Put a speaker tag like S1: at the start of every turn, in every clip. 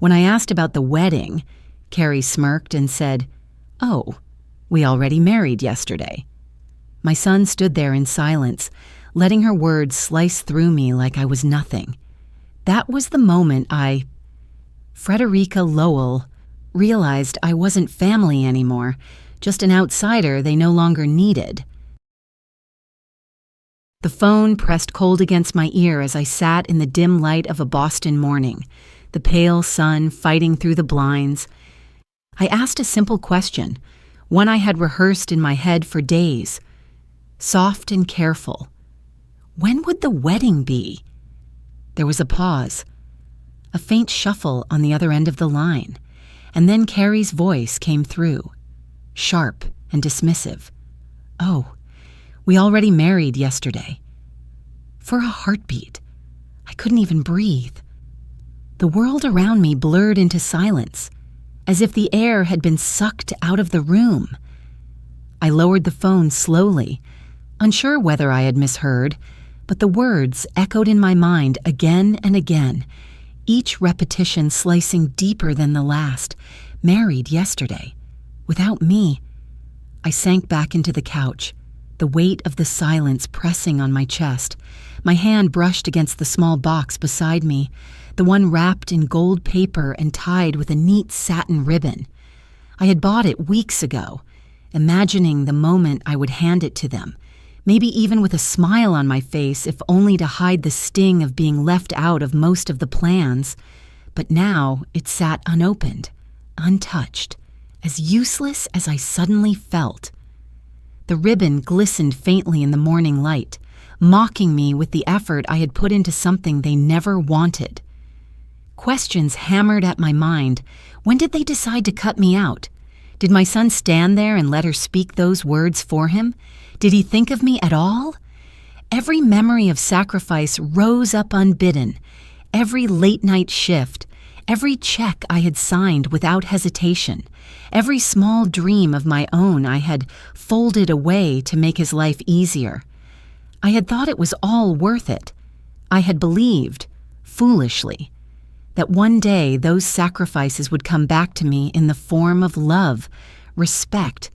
S1: When I asked about the wedding, Carrie smirked and said, "Oh, we already married yesterday." My son stood there in silence, letting her words slice through me like I was nothing. That was the moment Frederica Lowell, realized I wasn't family anymore, just an outsider they no longer needed. The phone pressed cold against my ear as I sat in the dim light of a Boston morning, the pale sun fighting through the blinds. I asked a simple question, one I had rehearsed in my head for days. Soft and careful. When would the wedding be? There was a pause, a faint shuffle on the other end of the line, and then Carrie's voice came through, sharp and dismissive. "Oh, we already married yesterday." For a heartbeat, I couldn't even breathe. The world around me blurred into silence, as if the air had been sucked out of the room. I lowered the phone slowly, unsure whether I had misheard, but the words echoed in my mind again and again, each repetition slicing deeper than the last. Married yesterday. Without me. I sank back into the couch, the weight of the silence pressing on my chest. My hand brushed against the small box beside me, the one wrapped in gold paper and tied with a neat satin ribbon. I had bought it weeks ago, imagining the moment I would hand it to them, maybe even with a smile on my face, if only to hide the sting of being left out of most of the plans. But now it sat unopened, untouched, as useless as I suddenly felt. The ribbon glistened faintly in the morning light, mocking me with the effort I had put into something they never wanted. Questions hammered at my mind. When did they decide to cut me out? Did my son stand there and let her speak those words for him? Did he think of me at all? Every memory of sacrifice rose up unbidden. Every late-night shift, every check I had signed without hesitation, every small dream of my own I had folded away to make his life easier. I had thought it was all worth it. I had believed, foolishly, that one day those sacrifices would come back to me in the form of love, respect,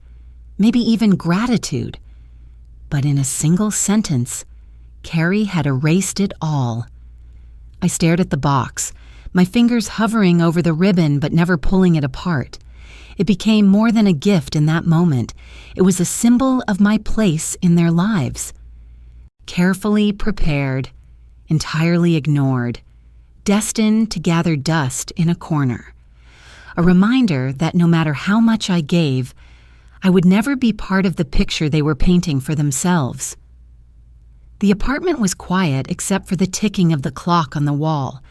S1: maybe even gratitude. But in a single sentence, Carrie had erased it all. I stared at the box, my fingers hovering over the ribbon but never pulling it apart. It became more than a gift in that moment. It was a symbol of my place in their lives. Carefully prepared, entirely ignored, destined to gather dust in a corner. A reminder that no matter how much I gave, I would never be part of the picture they were painting for themselves. The apartment was quiet except for the ticking of the clock on the wall,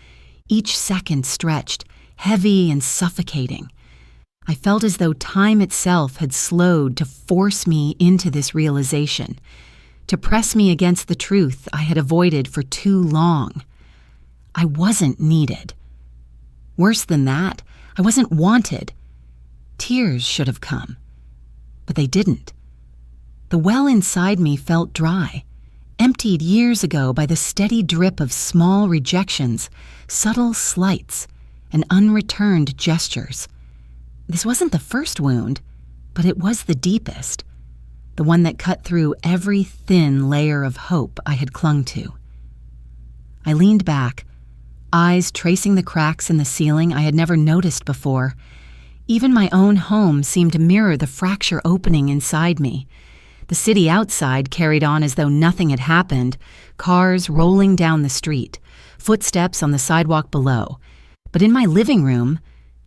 S1: each second stretched, heavy and suffocating. I felt as though time itself had slowed to force me into this realization, to press me against the truth I had avoided for too long. I wasn't needed. Worse than that, I wasn't wanted. Tears should have come, but they didn't. The well inside me felt dry, emptied years ago by the steady drip of small rejections, subtle slights, and unreturned gestures. This wasn't the first wound, but it was the deepest, the one that cut through every thin layer of hope I had clung to. I leaned back, eyes tracing the cracks in the ceiling I had never noticed before. Even my own home seemed to mirror the fracture opening inside me. The city outside carried on as though nothing had happened, cars rolling down the street, footsteps on the sidewalk below. But in my living room,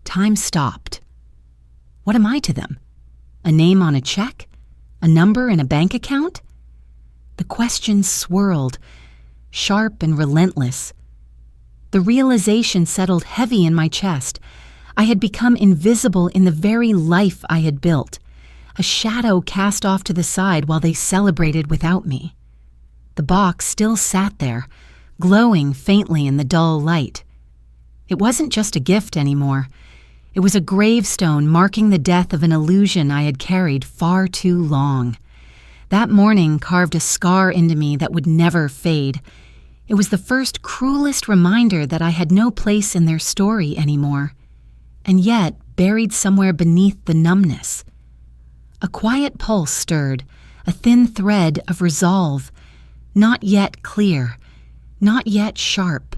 S1: time stopped. What am I to them? A name on a check? A number in a bank account? The questions swirled, sharp and relentless. The realization settled heavy in my chest. I had become invisible in the very life I had built, a shadow cast off to the side while they celebrated without me. The box still sat there, glowing faintly in the dull light. It wasn't just a gift anymore. It was a gravestone marking the death of an illusion I had carried far too long. That morning carved a scar into me that would never fade. It was the first cruelest reminder that I had no place in their story anymore, and yet buried somewhere beneath the numbness. A quiet pulse stirred, a thin thread of resolve, not yet clear, not yet sharp,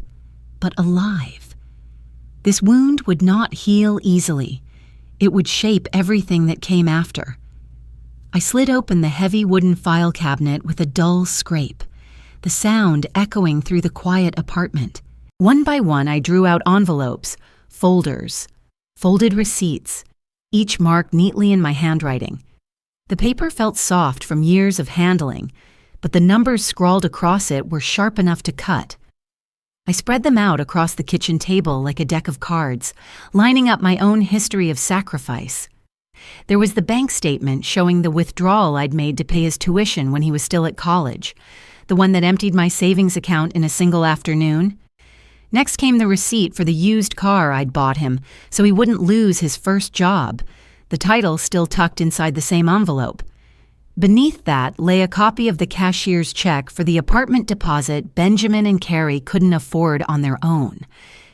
S1: but alive. This wound would not heal easily. It would shape everything that came after. I slid open the heavy wooden file cabinet with a dull scrape, the sound echoing through the quiet apartment. One by one, I drew out envelopes, folders, folded receipts, each marked neatly in my handwriting. The paper felt soft from years of handling, but the numbers scrawled across it were sharp enough to cut. I spread them out across the kitchen table like a deck of cards, lining up my own history of sacrifice. There was the bank statement showing the withdrawal I'd made to pay his tuition when he was still at college, the one that emptied my savings account in a single afternoon. Next came the receipt for the used car I'd bought him so he wouldn't lose his first job, the title still tucked inside the same envelope. Beneath that lay a copy of the cashier's check for the apartment deposit Benjamin and Carrie couldn't afford on their own.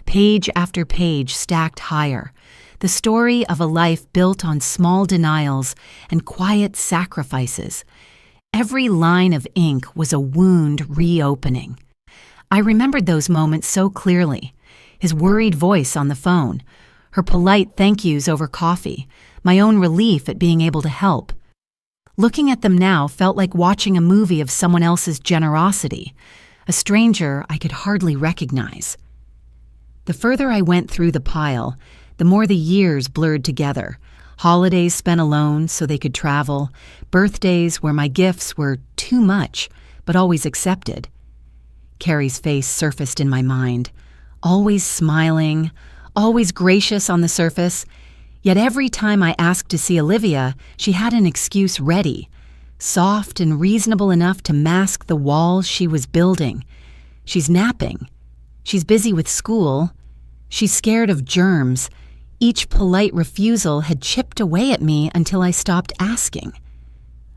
S1: Page after page stacked higher, the story of a life built on small denials and quiet sacrifices. Every line of ink was a wound reopening. I remembered those moments so clearly. His worried voice on the phone, her polite thank yous over coffee, my own relief at being able to help. Looking at them now felt like watching a movie of someone else's generosity, a stranger I could hardly recognize. The further I went through the pile, the more the years blurred together. Holidays spent alone so they could travel, birthdays where my gifts were too much, but always accepted. Carrie's face surfaced in my mind, always smiling, always gracious on the surface. Yet every time I asked to see Olivia, she had an excuse ready, soft and reasonable enough to mask the walls she was building. She's napping. She's busy with school. She's scared of germs. Each polite refusal had chipped away at me until I stopped asking.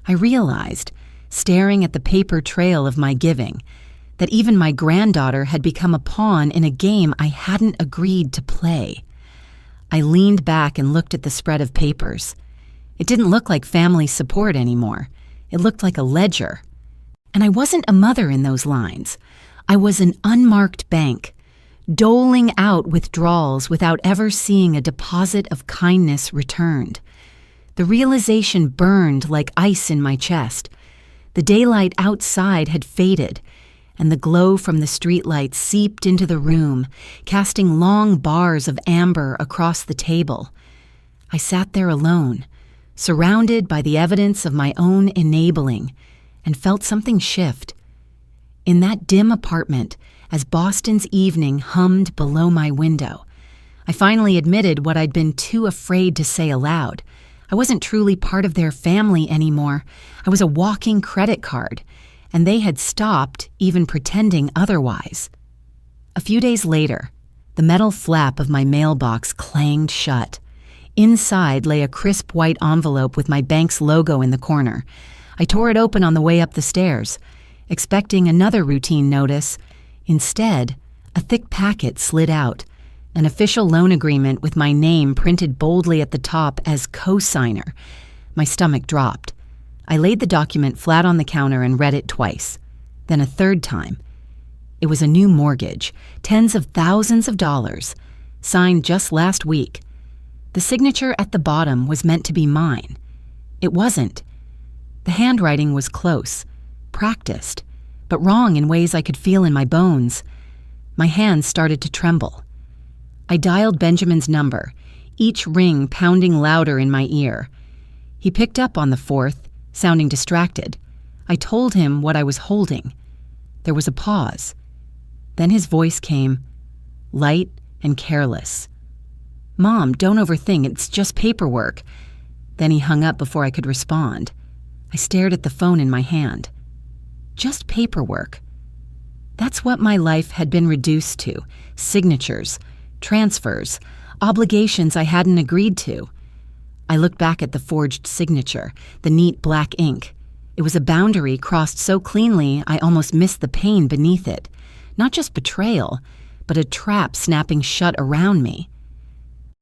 S1: I realized, staring at the paper trail of my giving, that even my granddaughter had become a pawn in a game I hadn't agreed to play. I leaned back and looked at the spread of papers. It didn't look like family support anymore. It looked like a ledger. And I wasn't a mother in those lines. I was an unmarked bank, doling out withdrawals without ever seeing a deposit of kindness returned. The realization burned like ice in my chest. The daylight outside had faded, and the glow from the streetlight seeped into the room, casting long bars of amber across the table. I sat there alone, surrounded by the evidence of my own enabling, and felt something shift. In that dim apartment, as Boston's evening hummed below my window, I finally admitted what I'd been too afraid to say aloud. I wasn't truly part of their family anymore. I was a walking credit card, and they had stopped even pretending otherwise. A few days later, the metal flap of my mailbox clanged shut. Inside lay a crisp white envelope with my bank's logo in the corner. I tore it open on the way up the stairs, expecting another routine notice. Instead, a thick packet slid out, an official loan agreement with my name printed boldly at the top as co-signer. My stomach dropped. I laid the document flat on the counter and read it twice, then a third time. It was a new mortgage, tens of thousands of dollars, signed just last week. The signature at the bottom was meant to be mine. It wasn't. The handwriting was close, practiced, but wrong in ways I could feel in my bones. My hands started to tremble. I dialed Benjamin's number, each ring pounding louder in my ear. He picked up on the fourth, sounding distracted. I told him what I was holding. There was a pause. Then his voice came, light and careless. "Mom, don't overthink, it's just paperwork." Then he hung up before I could respond. I stared at the phone in my hand. Just paperwork. That's what my life had been reduced to. Signatures, transfers, obligations I hadn't agreed to. I looked back at the forged signature, the neat black ink. It was a boundary crossed so cleanly I almost missed the pain beneath it. not just betrayal, but a trap snapping shut around me.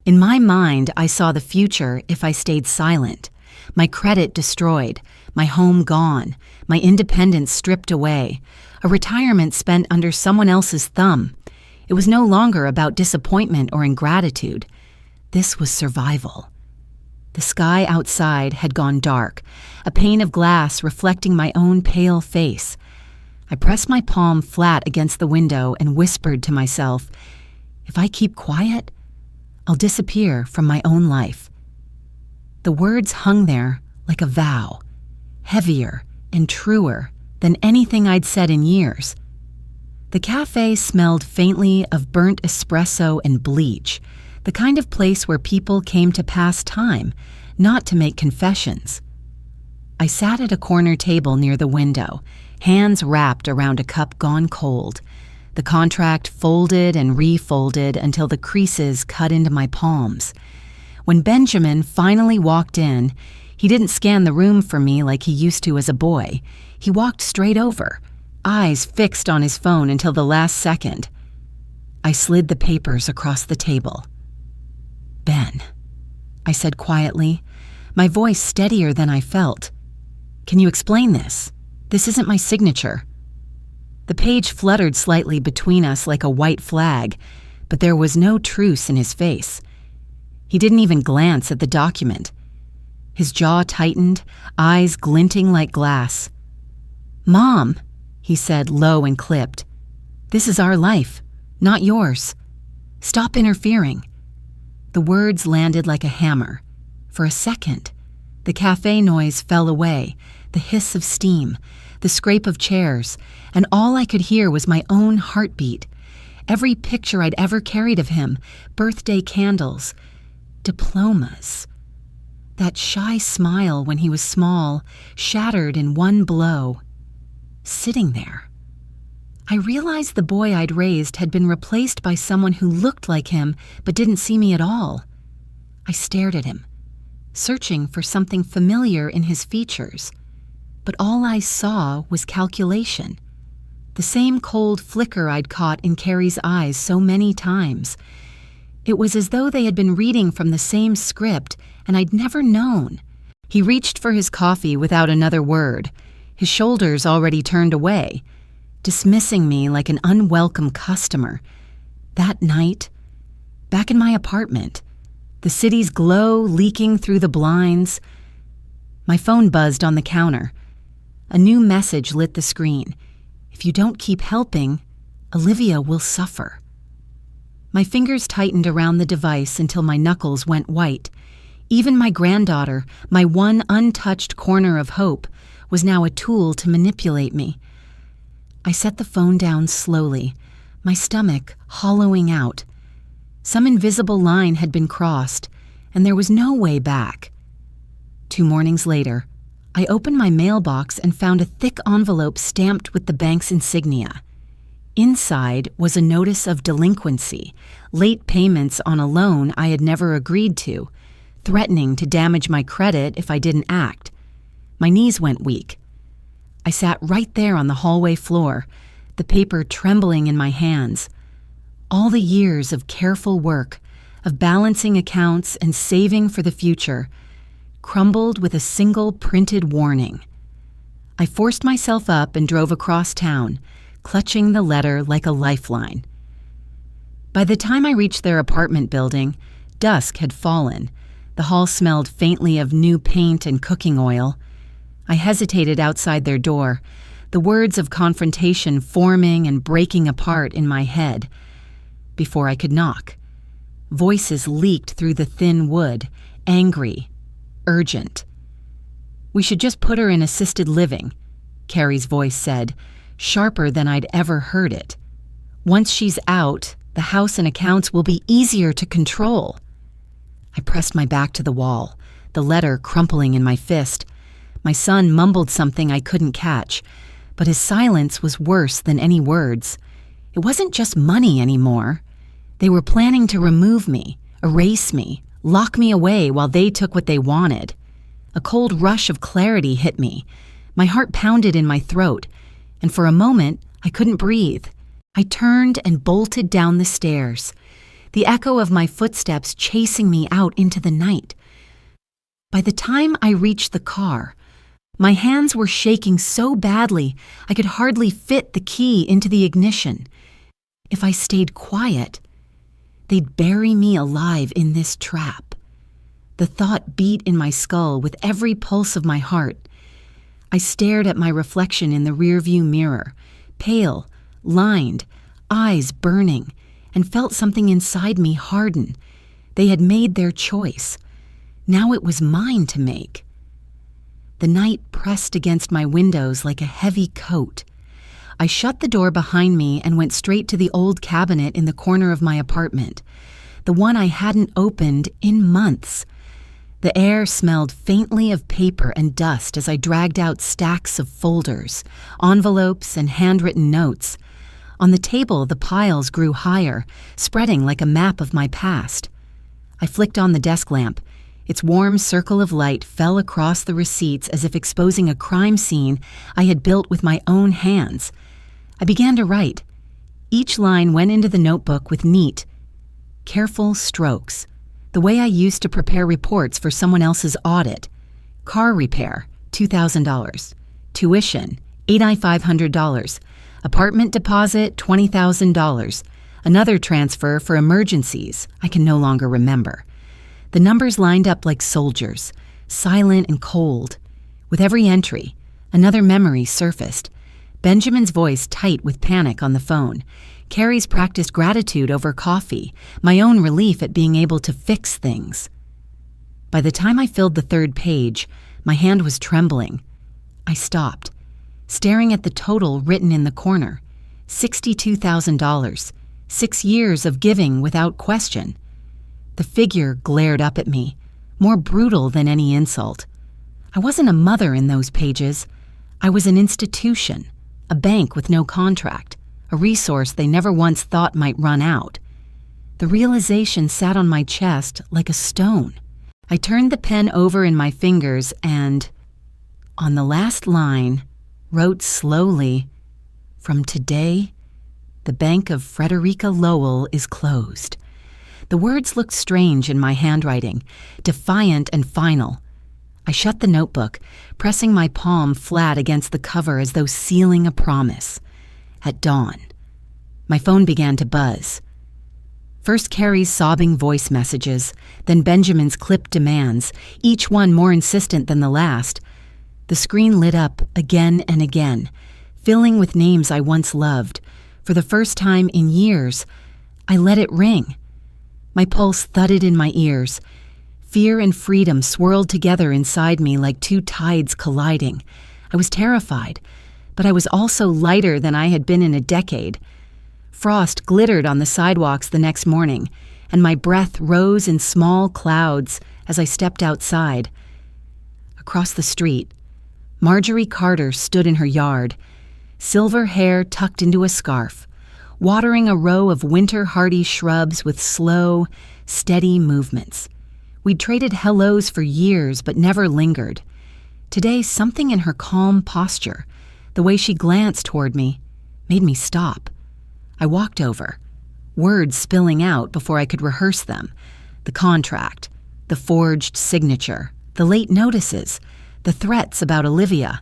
S1: In my mind, I saw the future if I stayed silent. My credit destroyed, my home gone, my independence stripped away, a retirement spent under someone else's thumb. It was no longer about disappointment or ingratitude. This was survival. The sky outside had gone dark, a pane of glass reflecting my own pale face. I pressed my palm flat against the window and whispered to myself, if I keep quiet, I'll disappear from my own life. The words hung there like a vow, heavier and truer than anything I'd said in years. The cafe smelled faintly of burnt espresso and bleach, the kind of place where people came to pass time, not to make confessions. I sat at a corner table near the window, hands wrapped around a cup gone cold, the contract folded and refolded until the creases cut into my palms. When Benjamin finally walked in, he didn't scan the room for me like he used to as a boy. He walked straight over, eyes fixed on his phone until the last second. I slid the papers across the table. Ben, I said quietly, my voice steadier than I felt. Can you explain this? This isn't my signature. The page fluttered slightly between us like a white flag, but there was no truce in his face. He didn't even glance at the document. His jaw tightened, eyes glinting like glass. Mom, he said low and clipped, this is our life, not yours. Stop interfering. The words landed like a hammer. For a second, the cafe noise fell away, the hiss of steam, the scrape of chairs, and all I could hear was my own heartbeat. Every picture I'd ever carried of him, birthday candles, diplomas. That shy smile when he was small, shattered in one blow. Sitting there. I realized the boy I'd raised had been replaced by someone who looked like him but didn't see me at all. I stared at him, searching for something familiar in his features. But all I saw was calculation. The same cold flicker I'd caught in Carrie's eyes so many times. It was as though they had been reading from the same script, and I'd never known. He reached for his coffee without another word, his shoulders already turned away, dismissing me like an unwelcome customer. That night, back in my apartment, the city's glow leaking through the blinds, my phone buzzed on the counter. A new message lit the screen. If you don't keep helping, Olivia will suffer. My fingers tightened around the device until my knuckles went white. Even my granddaughter, my one untouched corner of hope, was now a tool to manipulate me. I set the phone down slowly, my stomach hollowing out. Some invisible line had been crossed, and there was no way back. 2 mornings later, I opened my mailbox and found a thick envelope stamped with the bank's insignia. Inside was a notice of delinquency, late payments on a loan I had never agreed to, threatening to damage my credit if I didn't act. My knees went weak. I sat right there on the hallway floor, the paper trembling in my hands. All the years of careful work, of balancing accounts and saving for the future, crumbled with a single printed warning. I forced myself up and drove across town, clutching the letter like a lifeline. By the time I reached their apartment building, dusk had fallen. The hall smelled faintly of new paint and cooking oil. I hesitated outside their door, the words of confrontation forming and breaking apart in my head. Before I could knock, voices leaked through the thin wood, angry, urgent. We should just put her in assisted living, Carrie's voice said, sharper than I'd ever heard it. Once she's out, the house and accounts will be easier to control. I pressed my back to the wall, the letter crumpling in my fist. My son mumbled something I couldn't catch, but his silence was worse than any words. It wasn't just money anymore. They were planning to remove me, erase me, lock me away while they took what they wanted. A cold rush of clarity hit me. My heart pounded in my throat, and for a moment, I couldn't breathe. I turned and bolted down the stairs, the echo of my footsteps chasing me out into the night. By the time I reached the car, my hands were shaking so badly I could hardly fit the key into the ignition. If I stayed quiet, they'd bury me alive in this trap. The thought beat in my skull with every pulse of my heart. I stared at my reflection in the rearview mirror, pale, lined, eyes burning, and felt something inside me harden. They had made their choice. Now it was mine to make. The night pressed against my windows like a heavy coat. I shut the door behind me and went straight to the old cabinet in the corner of my apartment, the one I hadn't opened in months. The air smelled faintly of paper and dust as I dragged out stacks of folders, envelopes, and handwritten notes. On the table, the piles grew higher, spreading like a map of my past. I flicked on the desk lamp. Its warm circle of light fell across the receipts as if exposing a crime scene I had built with my own hands. I began to write. Each line went into the notebook with neat, careful strokes, the way I used to prepare reports for someone else's audit. Car repair, $2,000. Tuition, $8,500. Apartment deposit, $20,000. Another transfer for emergencies I can no longer remember. The numbers lined up like soldiers, silent and cold. With every entry, another memory surfaced. Benjamin's voice tight with panic on the phone. Carrie's practiced gratitude over coffee, my own relief at being able to fix things. By the time I filled the third page, my hand was trembling. I stopped, staring at the total written in the corner. $62,000. 6 years of giving without question. The figure glared up at me, more brutal than any insult. I wasn't a mother in those pages. I was an institution, a bank with no contract, a resource they never once thought might run out. The realization sat on my chest like a stone. I turned the pen over in my fingers and, on the last line, wrote slowly, "From today, the Bank of Frederica Lowell is closed." The words looked strange in my handwriting, defiant and final. I shut the notebook, pressing my palm flat against the cover as though sealing a promise. At dawn, my phone began to buzz. First Carrie's sobbing voice messages, then Benjamin's clipped demands, each one more insistent than the last. The screen lit up again and again, filling with names I once loved. For the first time in years, I let it ring. My pulse thudded in my ears. Fear and freedom swirled together inside me like two tides colliding. I was terrified, but I was also lighter than I had been in a decade. Frost glittered on the sidewalks the next morning, and my breath rose in small clouds as I stepped outside. Across the street, Marjorie Carter stood in her yard, silver hair tucked into a scarf, watering a row of winter-hardy shrubs with slow, steady movements. We'd traded hellos for years but never lingered. Today, something in her calm posture, the way she glanced toward me, made me stop. I walked over, words spilling out before I could rehearse them. The contract, the forged signature, the late notices, the threats about Olivia,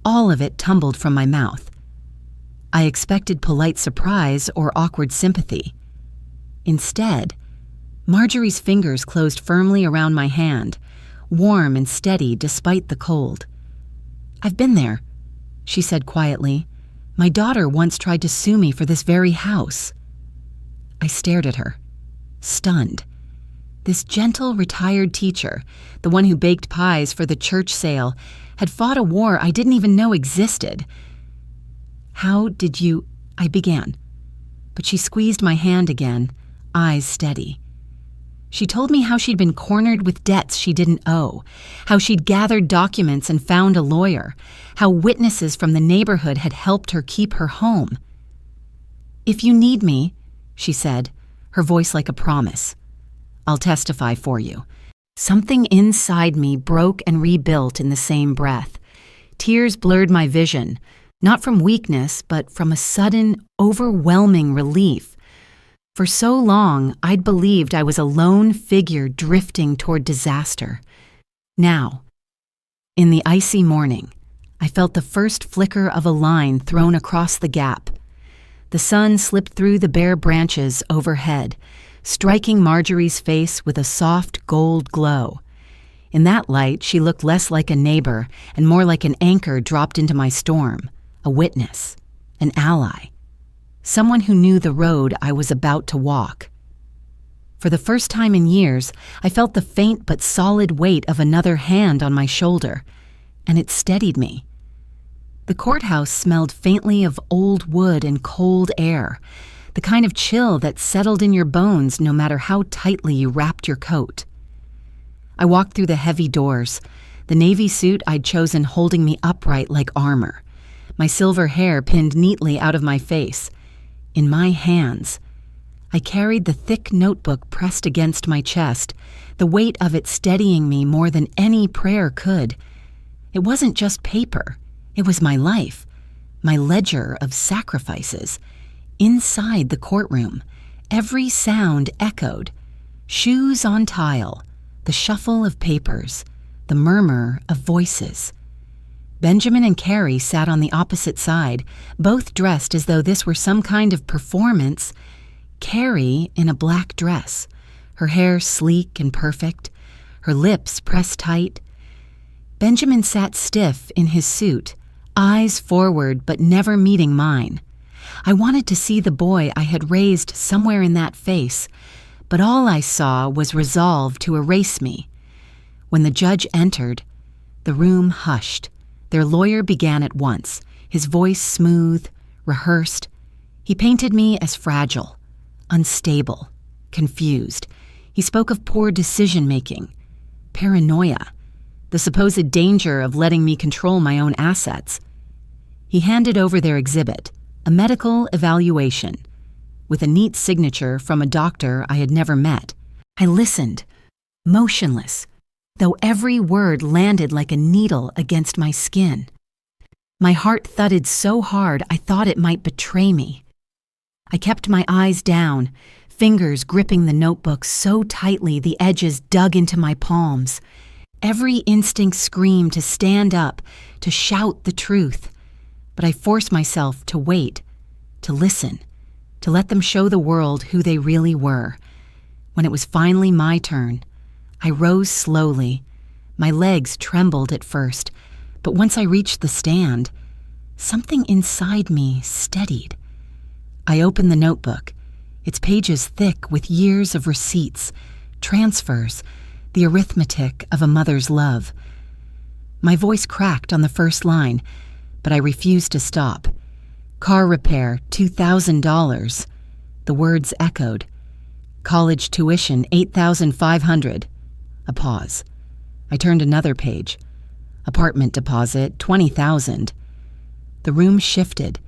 S1: all of it tumbled from my mouth. I expected polite surprise or awkward sympathy. Instead, Marjorie's fingers closed firmly around my hand, warm and steady despite the cold. "I've been there," she said quietly. "My daughter once tried to sue me for this very house." I stared at her, stunned. This gentle, retired teacher, the one who baked pies for the church sale, had fought a war I didn't even know existed. "How did you—" I began, but she squeezed my hand again, eyes steady. She told me how she'd been cornered with debts she didn't owe, how she'd gathered documents and found a lawyer, how witnesses from the neighborhood had helped her keep her home. "If you need me," she said, her voice like a promise, "I'll testify for you." Something inside me broke and rebuilt in the same breath. Tears blurred my vision. Not from weakness, but from a sudden, overwhelming relief. For so long, I'd believed I was a lone figure drifting toward disaster. Now, in the icy morning, I felt the first flicker of a line thrown across the gap. The sun slipped through the bare branches overhead, striking Marjorie's face with a soft gold glow. In that light, she looked less like a neighbor and more like an anchor dropped into my storm, a witness, an ally, someone who knew the road I was about to walk. For the first time in years, I felt the faint but solid weight of another hand on my shoulder, and it steadied me. The courthouse smelled faintly of old wood and cold air, the kind of chill that settled in your bones no matter how tightly you wrapped your coat. I walked through the heavy doors, the navy suit I'd chosen holding me upright like armor, my silver hair pinned neatly out of my face. In my hands, I carried the thick notebook pressed against my chest, the weight of it steadying me more than any prayer could. It wasn't just paper. It was my life, my ledger of sacrifices. Inside the courtroom, every sound echoed. Shoes on tile, the shuffle of papers, the murmur of voices. Benjamin and Carrie sat on the opposite side, both dressed as though this were some kind of performance. Carrie in a black dress, her hair sleek and perfect, her lips pressed tight. Benjamin sat stiff in his suit, eyes forward but never meeting mine. I wanted to see the boy I had raised somewhere in that face, but all I saw was resolve to erase me. When the judge entered, the room hushed. Their lawyer began at once, his voice smooth, rehearsed. He painted me as fragile, unstable, confused. He spoke of poor decision-making, paranoia, the supposed danger of letting me control my own assets. He handed over their exhibit, a medical evaluation, with a neat signature from a doctor I had never met. I listened, motionless, though every word landed like a needle against my skin. My heart thudded so hard I thought it might betray me. I kept my eyes down, fingers gripping the notebook so tightly the edges dug into my palms. Every instinct screamed to stand up, to shout the truth. But I forced myself to wait, to listen, to let them show the world who they really were. When it was finally my turn, I rose slowly. My legs trembled at first, but once I reached the stand, something inside me steadied. I opened the notebook, its pages thick with years of receipts, transfers, the arithmetic of a mother's love. My voice cracked on the first line, but I refused to stop. Car repair, $2,000. The words echoed. College tuition, $8,500. A pause. I turned another page. Apartment deposit, $20,000. The room shifted.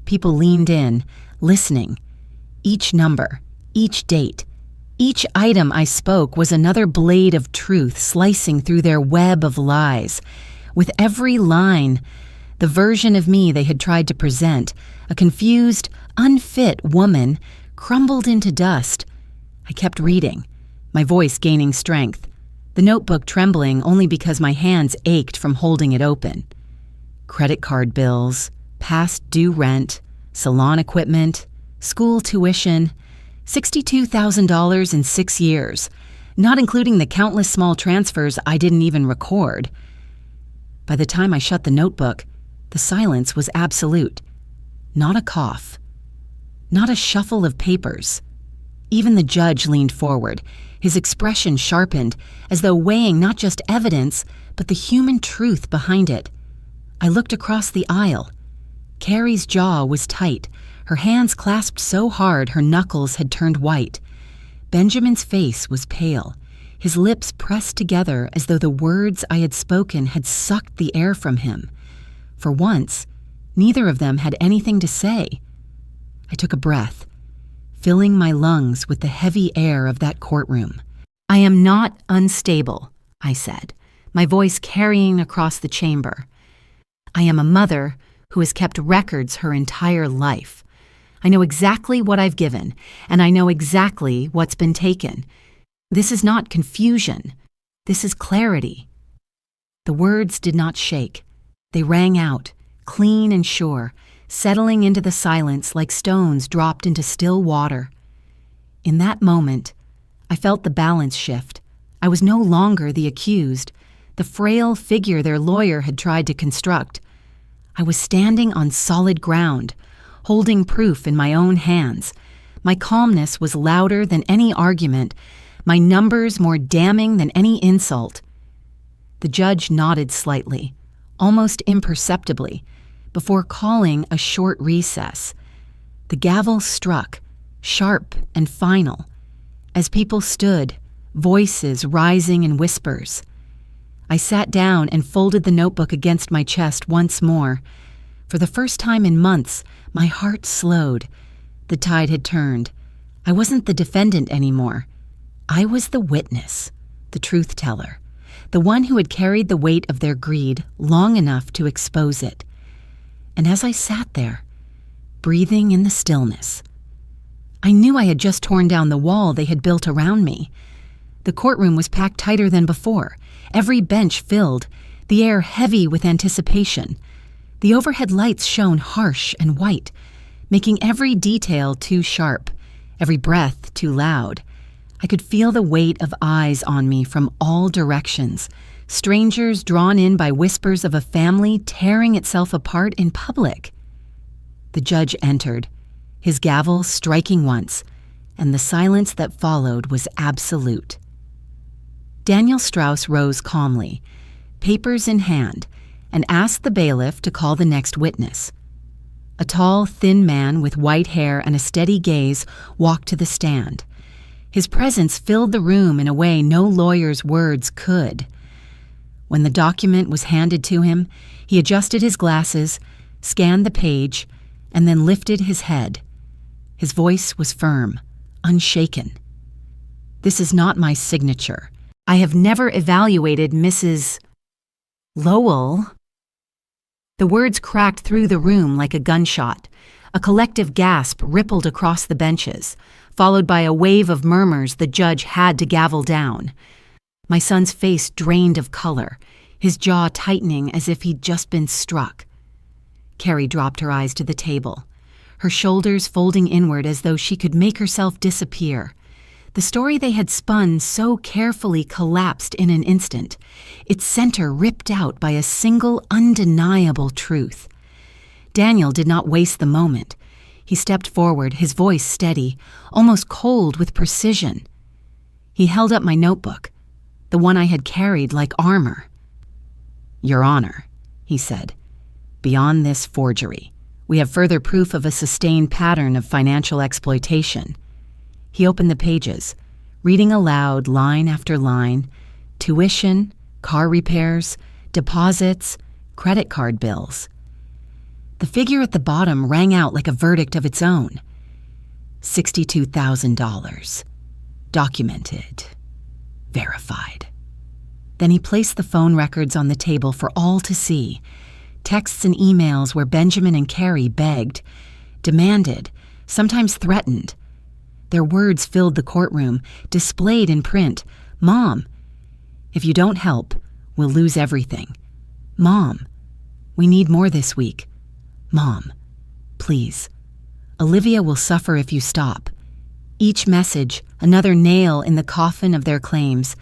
S1: People leaned in, listening. Each number, each date, each item I spoke was another blade of truth slicing through their web of lies. With every line, the version of me they had tried to present, a confused, unfit woman, crumbled into dust. I kept reading, my voice gaining strength, the notebook trembling only because my hands ached from holding it open. Credit card bills, past due rent, salon equipment, school tuition, $62,000 in 6 years, not including the countless small transfers I didn't even record. By the time I shut the notebook, the silence was absolute. Not a cough. Not a shuffle of papers. Even the judge leaned forward, his expression sharpened, as though weighing not just evidence, but the human truth behind it. I looked across the aisle. Carrie's jaw was tight, her hands clasped so hard her knuckles had turned white. Benjamin's face was pale, his lips pressed together as though the words I had spoken had sucked the air from him. For once, neither of them had anything to say. I took a breath, filling my lungs with the heavy air of that courtroom. "I am not unstable," I said, my voice carrying across the chamber. "I am a mother who has kept records her entire life. I know exactly what I've given, and I know exactly what's been taken. This is not confusion. This is clarity." The words did not shake. They rang out, clean and sure, settling into the silence like stones dropped into still water. In that moment, I felt the balance shift. I was no longer the accused, the frail figure their lawyer had tried to construct. I was standing on solid ground, holding proof in my own hands. My calmness was louder than any argument, my numbers more damning than any insult. The judge nodded slightly, almost imperceptibly, before calling a short recess. The gavel struck, sharp and final, as people stood, voices rising in whispers. I sat down and folded the notebook against my chest once more. For the first time in months, my heart slowed. The tide had turned. I wasn't the defendant anymore. I was the witness, the truth teller, the one who had carried the weight of their greed long enough to expose it. And as I sat there, breathing in the stillness, I knew I had just torn down the wall they had built around me. The courtroom was packed tighter than before, every bench filled, the air heavy with anticipation. The overhead lights shone harsh and white, making every detail too sharp, every breath too loud. I could feel the weight of eyes on me from all directions, strangers drawn in by whispers of a family tearing itself apart in public. The judge entered, his gavel striking once, and the silence that followed was absolute. Daniel Strauss rose calmly, papers in hand, and asked the bailiff to call the next witness. A tall, thin man with white hair and a steady gaze walked to the stand. His presence filled the room in a way no lawyer's words could. When the document was handed to him, he adjusted his glasses, scanned the page, and then lifted his head. His voice was firm, unshaken. "This is not my signature. I have never evaluated Mrs. Lowell." The words cracked through the room like a gunshot. A collective gasp rippled across the benches, followed by a wave of murmurs the judge had to gavel down. My son's face drained of color, his jaw tightening as if he'd just been struck. Carrie dropped her eyes to the table, her shoulders folding inward as though she could make herself disappear. The story they had spun so carefully collapsed in an instant, its center ripped out by a single undeniable truth. Daniel did not waste the moment. He stepped forward, his voice steady, almost cold with precision. He held up my notebook, the one I had carried like armor. "Your Honor," he said, "beyond this forgery, we have further proof of a sustained pattern of financial exploitation." He opened the pages, reading aloud line after line: tuition, car repairs, deposits, credit card bills. The figure at the bottom rang out like a verdict of its own. $62,000. Documented. Verified. Then he placed the phone records on the table for all to see. Texts and emails where Benjamin and Carrie begged, demanded, sometimes threatened. Their words filled the courtroom, displayed in print. "Mom, if you don't help, we'll lose everything. Mom, we need more this week. Mom, please. Olivia will suffer if you stop." Each message, another nail in the coffin of their claims,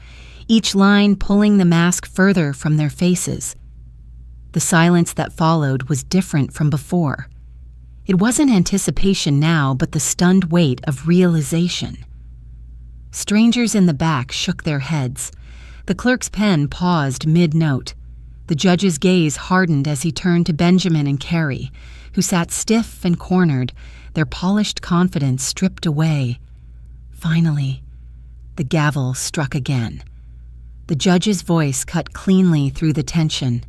S1: each line pulling the mask further from their faces. The silence that followed was different from before. It wasn't anticipation now, but the stunned weight of realization. Strangers in the back shook their heads. The clerk's pen paused mid-note. The judge's gaze hardened as he turned to Benjamin and Carrie, who sat stiff and cornered, their polished confidence stripped away. Finally, the gavel struck again. The judge's voice cut cleanly through the tension.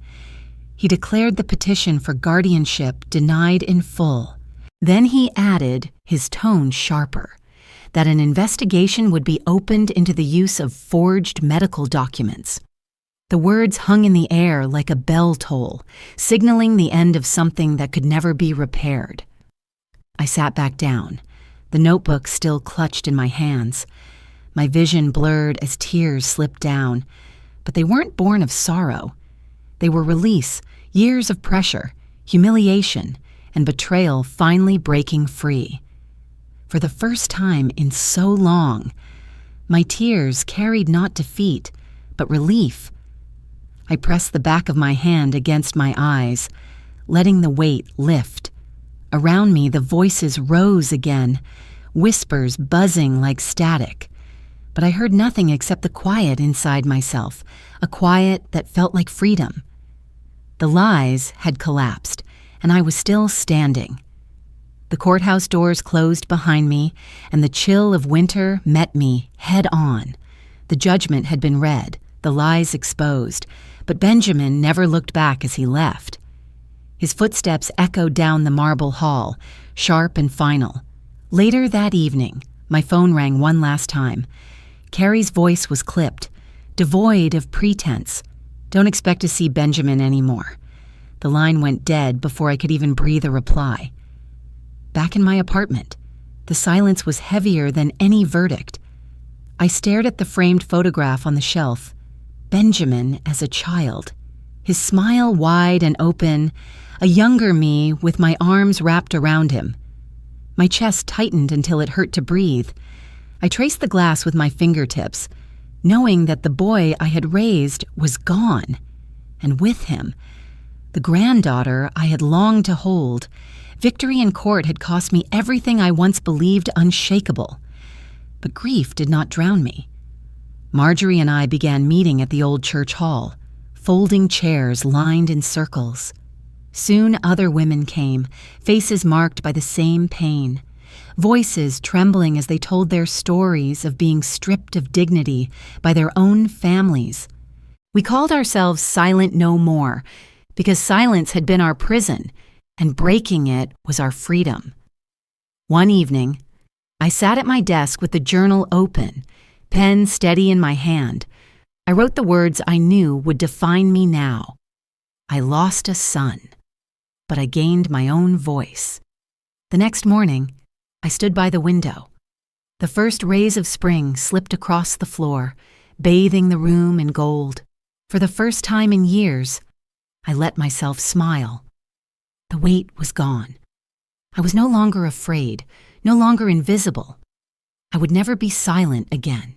S1: He declared the petition for guardianship denied in full. Then he added, his tone sharper, that an investigation would be opened into the use of forged medical documents. The words hung in the air like a bell toll, signaling the end of something that could never be repaired. I sat back down, the notebook still clutched in my hands. My vision blurred as tears slipped down, but they weren't born of sorrow. They were release, years of pressure, humiliation, and betrayal finally breaking free. For the first time in so long, my tears carried not defeat, but relief. I pressed the back of my hand against my eyes, letting the weight lift. Around me, the voices rose again, whispers buzzing like static. But I heard nothing except the quiet inside myself, a quiet that felt like freedom. The lies had collapsed, and I was still standing. The courthouse doors closed behind me, and the chill of winter met me head on. The judgment had been read, the lies exposed, but Benjamin never looked back as he left. His footsteps echoed down the marble hall, sharp and final. Later that evening, my phone rang one last time. Carrie's voice was clipped, devoid of pretense. "Don't expect to see Benjamin anymore." The line went dead before I could even breathe a reply. Back in my apartment, the silence was heavier than any verdict. I stared at the framed photograph on the shelf. Benjamin as a child, his smile wide and open, a younger me with my arms wrapped around him. My chest tightened until it hurt to breathe. I traced the glass with my fingertips, knowing that the boy I had raised was gone, and with him, the granddaughter I had longed to hold. Victory in court had cost me everything I once believed unshakable. But grief did not drown me. Marjorie and I began meeting at the old church hall, folding chairs lined in circles. Soon other women came, faces marked by the same pain, voices trembling as they told their stories of being stripped of dignity by their own families. We called ourselves Silent No More because silence had been our prison, and breaking it was our freedom. One evening, I sat at my desk with the journal open, pen steady in my hand. I wrote the words I knew would define me now. I lost a son, but I gained my own voice. The next morning, I stood by the window. The first rays of spring slipped across the floor, bathing the room in gold. For the first time in years, I let myself smile. The weight was gone. I was no longer afraid, no longer invisible. I would never be silent again.